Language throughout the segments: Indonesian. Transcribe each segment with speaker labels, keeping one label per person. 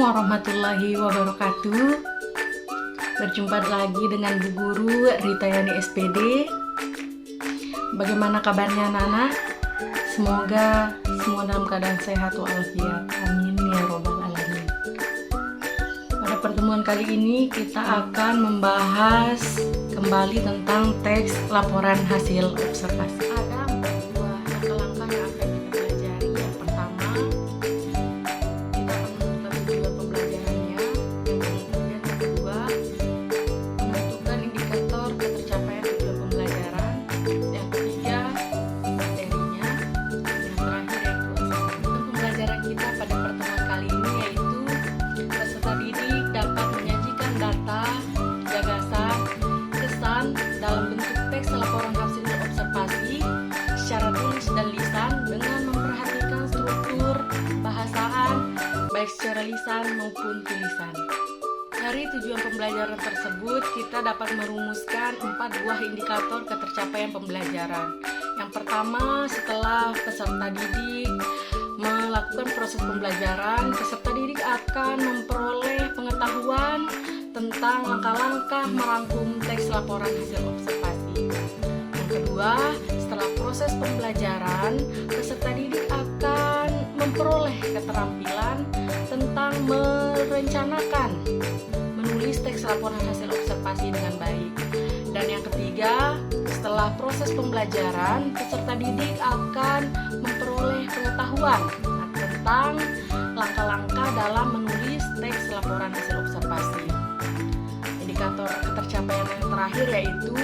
Speaker 1: warahmatullahi wabarakatuh. Berjumpa lagi dengan Bu Guru Ritayani SPD. Bagaimana kabarnya Nana? Semoga semua dalam keadaan sehat walafiat. Amin ya robbal alamin. Pada pertemuan kali ini kita akan membahas kembali tentang teks laporan hasil observasi. Ada 4 buah langkah-langkah yang akan kita pelajari. Yang pertama, kita akan menentukan tujuan pembelajarannya. Yang kedua, menentukan indikator ketercapaian tujuan pembelajaran. Yang ketiga, materinya. Yang terakhir yaitu assessment. Pembelajaran kita pada pertemuan kali ini yaitu peserta didik dapat menyajikan data, gagasan, kesan dalam bentuk teks laporan hasil observasi secara tulis dan lisan dengan memperhatikan struktur bahasaan baik secara lisan maupun tulisan. Dari tujuan pembelajaran tersebut, kita dapat merumuskan 4 buah indikator ketercapaian pembelajaran. Yang pertama, setelah peserta didik melakukan proses pembelajaran, peserta didik akan memperoleh pengetahuan tentang langkah-langkah merangkum teks laporan hasil observasi. Yang kedua, setelah proses pembelajaran, peserta didik akan memperoleh keterampilan tentang merencanakan menulis teks laporan hasil observasi dengan baik. Dan yang ketiga, setelah proses pembelajaran, peserta didik akan memperoleh pengetahuan tentang langkah-langkah dalam menulis teks laporan hasil observasi. Indikator ketercapaian yang terakhir yaitu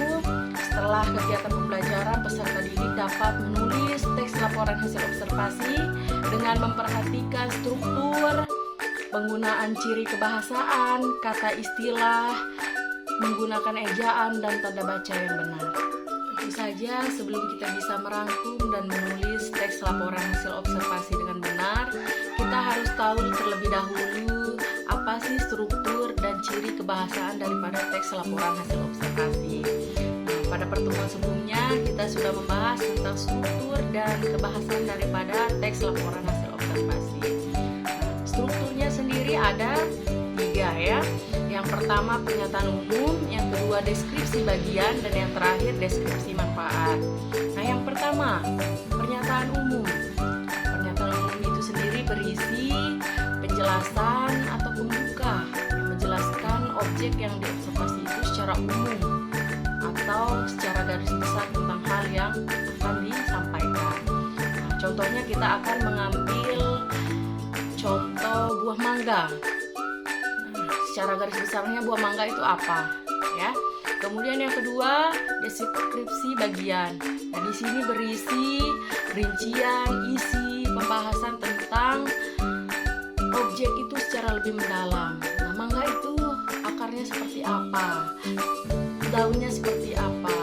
Speaker 1: setelah kegiatan pembelajaran, peserta didik dapat menulis teks laporan hasil observasi dengan memperhatikan struktur, penggunaan ciri kebahasaan, kata istilah, menggunakan ejaan dan tanda baca yang benar. Tentu saja sebelum kita bisa merangkum dan menulis teks laporan hasil observasi dengan benar, kita harus tahu terlebih dahulu apa sih struktur dan ciri kebahasaan daripada teks laporan hasil observasi. Nah, pada pertemuan sebelumnya kita sudah membahas tentang struktur dan kebahasaan daripada teks laporan hasil observasi. Strukturnya sendiri ada 3 ya. Yang pertama pernyataan umum, yang kedua deskripsi bagian, dan yang terakhir deskripsi manfaat. Nah, yang pertama pernyataan umum. Pernyataan umum itu sendiri berisi penjelasan atau pembuka yang menjelaskan objek yang diobservasi itu secara umum atau secara garis besar tentang hal yang akan disampaikan. Nah, contohnya kita akan mengambil contoh buah mangga. Secara garis besarnya buah mangga itu apa, ya. Kemudian yang kedua, deskripsi bagian. Nah, di sini berisi rincian, isi, pembahasan tentang objek itu secara lebih mendalam. Nah, mangga itu akarnya seperti apa? Daunnya seperti apa?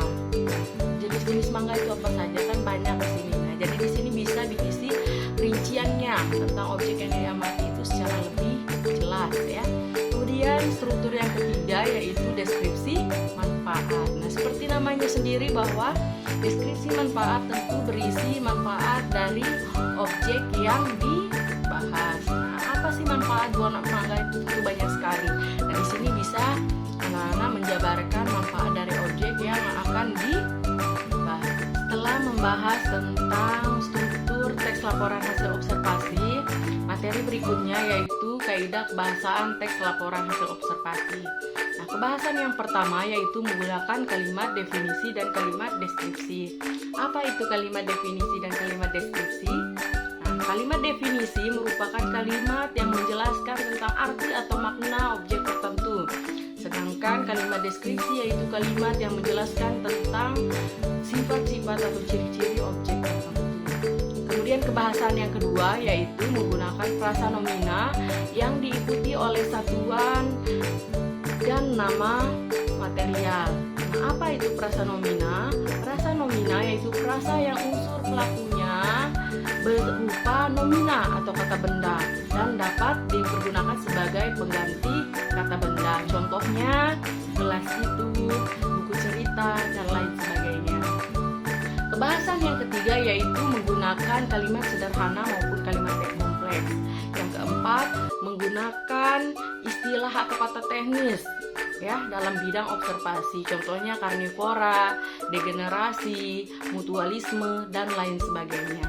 Speaker 1: Jenis-jenis mangga itu apa saja, kan banyak di sini. Nah, jadi di sini bisa diisi rinciannya tentang objek yang diamati itu secara lebih jelas, ya. Kemudian struktur yang ketiga yaitu deskripsi manfaat. Nah, seperti namanya sendiri bahwa deskripsi manfaat tentu berisi manfaat dari objek yang dibahas. Nah, apa sih manfaat buah mangga itu? Tentu banyak sekali. Nah, di sini bisa anak-anak menjabarkan manfaat dari objek yang akan dibahas. Setelah membahas tentang struktur teks laporan hasil observasi, materi berikutnya yaitu kaidah kebahasaan teks laporan hasil observasi. Nah, kebahasan yang pertama yaitu menggunakan kalimat definisi dan kalimat deskripsi. Apa itu kalimat definisi dan kalimat deskripsi? Nah, kalimat definisi merupakan kalimat yang menjelaskan tentang arti atau makna objek tertentu. Sedangkan kalimat deskripsi yaitu kalimat yang menjelaskan tentang sifat-sifat atau ciri-ciri objek tertentu. Kemudian kebahasan yang kedua yaitu menggunakan frasa nomina yang diikuti oleh satuan dan nama material. Nah, apa itu frasa nomina? Frasa nomina yaitu frasa yang unsur pelakunya berupa nomina atau kata benda dan dapat dipergunakan sebagai pengganti kata benda. Contohnya gelas itu, buku cerita, dan lain sebagainya. Kebahasan yang ketiga yaitu menggunakan kalimat sederhana maupun kalimat kompleks. Yang keempat keempat, menggunakan istilah atau kata teknis ya dalam bidang observasi. Contohnya karnivora, degenerasi, mutualisme, dan lain sebagainya.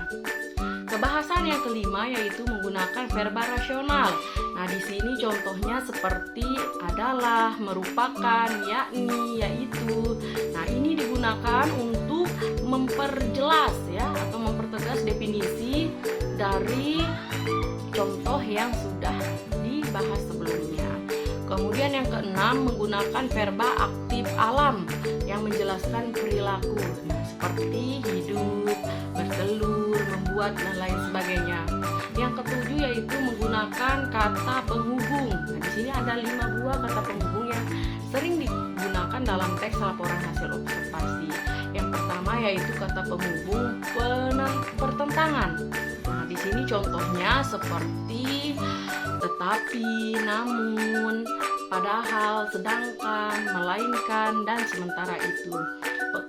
Speaker 1: Kebahasan yang kelima yaitu menggunakan verba rasional. Nah, di sini contohnya seperti adalah, merupakan, yakni, yaitu. Nah, ini digunakan untuk memperjelas ya atau mempertegas definisi dari contoh yang sudah dibahas sebelumnya. Kemudian yang keenam, menggunakan verba aktif alam yang menjelaskan perilaku. Nah, seperti hidup, bertelur, membuat, dan lain sebagainya. Yang ketujuh yaitu menggunakan kata penghubung. Nah, di sini ada 5 buah kata penghubung yang sering digunakan dalam teks laporan hasil observasi. Yang pertama yaitu kata penghubung pertentangan. Nah, di sini contohnya seperti tetapi, namun, padahal, sedangkan, melainkan, dan sementara itu.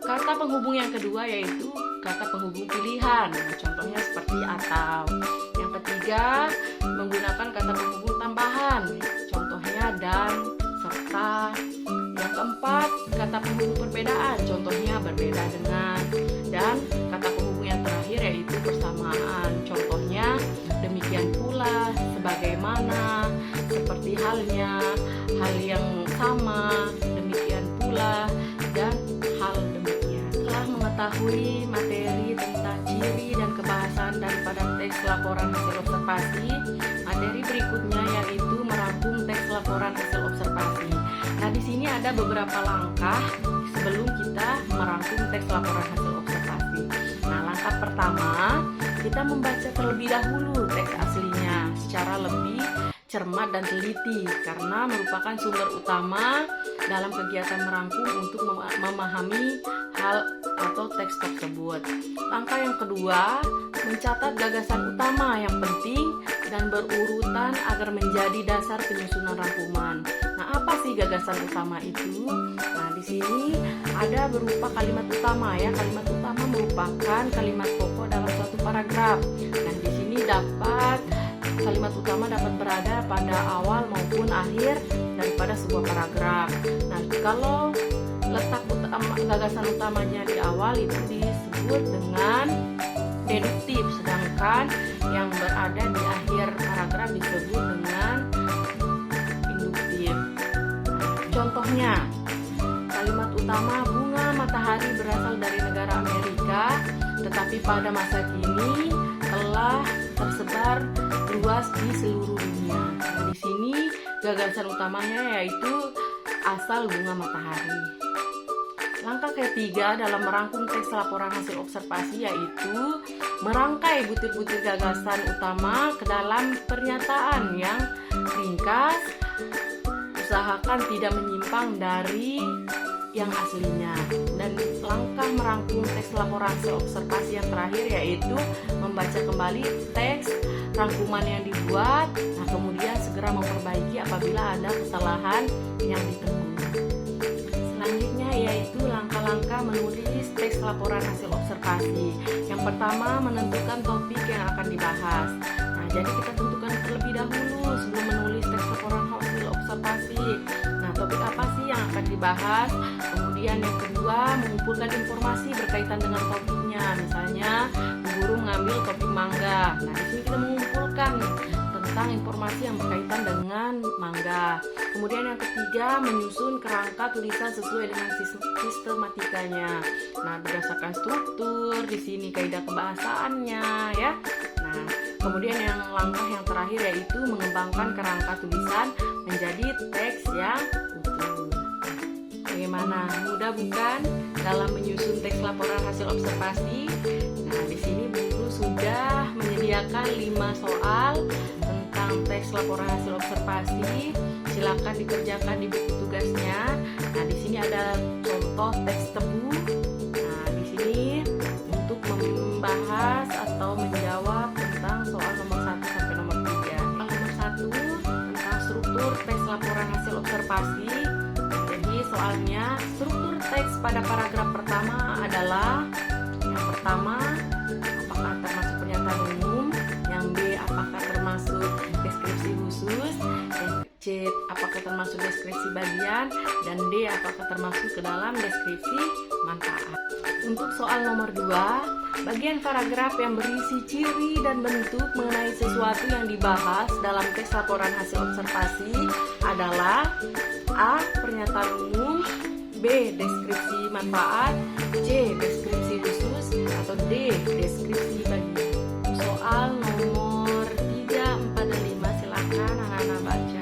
Speaker 1: Kata penghubung yang kedua yaitu kata penghubung pilihan. Nah, contohnya seperti atau. Yang ketiga, menggunakan kata penghubung tambahan. Contohnya dan, serta. Yang keempat, kata penghubung perbedaan. Contohnya berbeda dengan. Dan kata penghubung yang terakhir yaitu persamaan. Contohnya demikian pula, sebagaimana, seperti halnya, hal yang sama, demikian pula, dan hal demikian. Setelah mengetahui materi tentang ciri dan kebahasan daripada teks laporan hasil observasi, materi berikutnya yaitu merangkum teks laporan hasil observasi. Nah, di sini ada beberapa langkah sebelum kita merangkum teks laporan hasil observasi. Nah, langkah pertama, kita membaca terlebih dahulu teks aslinya secara lebih cermat dan teliti karena merupakan sumber utama dalam kegiatan merangkum untuk memahami hal atau teks tersebut. Langkah yang kedua, mencatat gagasan utama yang penting dan berurutan agar menjadi dasar penyusunan rangkuman. Nah, apa sih gagasan utama itu? Nah, di sini ada berupa kalimat utama ya. Kalimat utama merupakan kalimat pokok dalam suatu paragraf. Dan di sini kalimat utama dapat berada pada awal maupun akhir daripada sebuah paragraf. Nah, kalau letak gagasan utamanya di awal itu disebut dengan deduktif, sedangkan yang berada di akhir paragraf disebut dengan induktif. Contohnya, kalimat utama, bunga matahari berasal dari negara Amerika, tetapi pada masa kini telah tersebar luas di seluruh dunia. Nah, di sini gagasan utamanya yaitu asal bunga matahari. Langkah ketiga dalam merangkum teks laporan hasil observasi yaitu merangkai butir-butir gagasan utama ke dalam pernyataan yang ringkas. Usahakan tidak menyimpang dari yang aslinya. Dan langkah merangkum teks laporan hasil observasi yang terakhir yaitu membaca kembali teks rangkuman yang dibuat, nah kemudian segera memperbaiki apabila ada kesalahan yang ditemui. Selanjutnya yaitu langkah-langkah menulis teks laporan hasil observasi. Yang pertama, menentukan topik yang akan dibahas. Nah, jadi kita tentukan terlebih dahulu sebelum menulis teks laporan hasil observasi. Nah, topik apa sih yang akan dibahas? Kemudian yang kedua, mengumpulkan informasi berkaitan dengan topiknya. Misalnya, Bu Guru mengambil topik mangga. Nah, di sini kita mengumpulkan tentang informasi yang berkaitan dengan mangga. Kemudian yang ketiga, menyusun kerangka tulisan sesuai dengan sistematikanya. Nah, berdasarkan struktur, di sini kaidah kebahasaannya ya. Nah, kemudian langkah yang terakhir yaitu mengembangkan kerangka tulisan menjadi teks yang utuh. Bagaimana? Mudah bukan dalam menyusun teks laporan hasil observasi? Nah, di sini Bu Guru sudah menyediakan 5 soal tentang teks laporan hasil observasi. Silakan dikerjakan di buku tugasnya. Nah, di sini ada contoh teks tebu. Nah, di sini untuk membahas atau menjawab tentang soal nomor 1 sampai nomor 3. Nomor 1 tentang struktur teks laporan hasil observasi. Jadi soalnya struktur teks pada paragraf pertama adalah yang pertama, apakah termasuk pernyataan umum, yang B, apakah termasuk deskripsi khusus, C apakah termasuk deskripsi bagian, dan D apakah termasuk ke dalam deskripsi manfaat. Untuk soal nomor 2, bagian paragraf yang berisi ciri dan bentuk mengenai sesuatu yang dibahas dalam teks laporan hasil observasi adalah A. Pernyataan umum, B. Deskripsi manfaat, C. Deskripsi khusus, atau D. Deskripsi bagian. Soal nomor 3, 4, dan 5 silakan anak-anak baca.